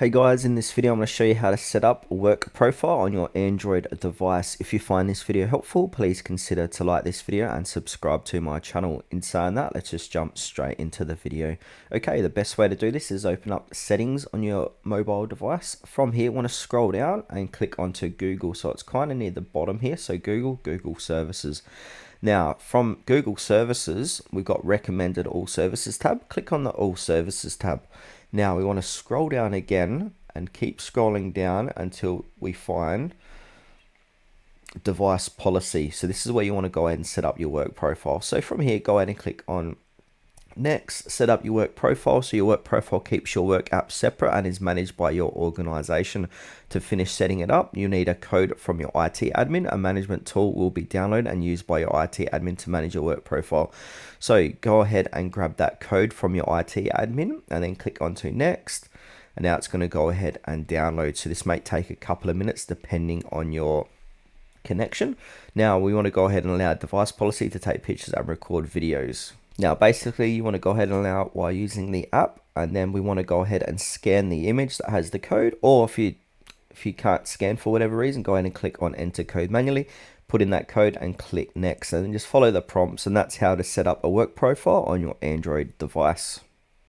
Hey guys, in this video I'm going to show you how to set up a work profile on your Android device. If you find this video helpful, please consider to like this video and subscribe to my channel. In saying that, let's just jump straight into the video. Okay, the best way to do this is open up settings on your mobile device. From here, want to scroll down and click onto Google. So it's kind of near the bottom here. So Google Services. Now, from Google Services, we've got Recommended All Services tab. Click on the All Services tab. Now, we want to scroll down again and keep scrolling down until we find Device Policy. So this is where you want to go ahead and set up your work profile. So from here, go ahead and click on Next, set up your work profile. So your work profile keeps your work app separate and is managed by your organization. To finish setting it up, you need a code from your IT admin. A management tool will be downloaded and used by your IT admin to manage your work profile. So go ahead and grab that code from your IT admin and then click onto Next. And now it's going to go ahead and download. So this may take a couple of minutes depending on your connection. Now we want to go ahead and allow Device Policy to take pictures and record videos. Now, basically, you want to go ahead and allow it while using the app, and then we want to go ahead and scan the image that has the code, or if you can't scan for whatever reason, go ahead and click on Enter Code manually, put in that code, and click Next, and then just follow the prompts, and that's how to set up a work profile on your Android device.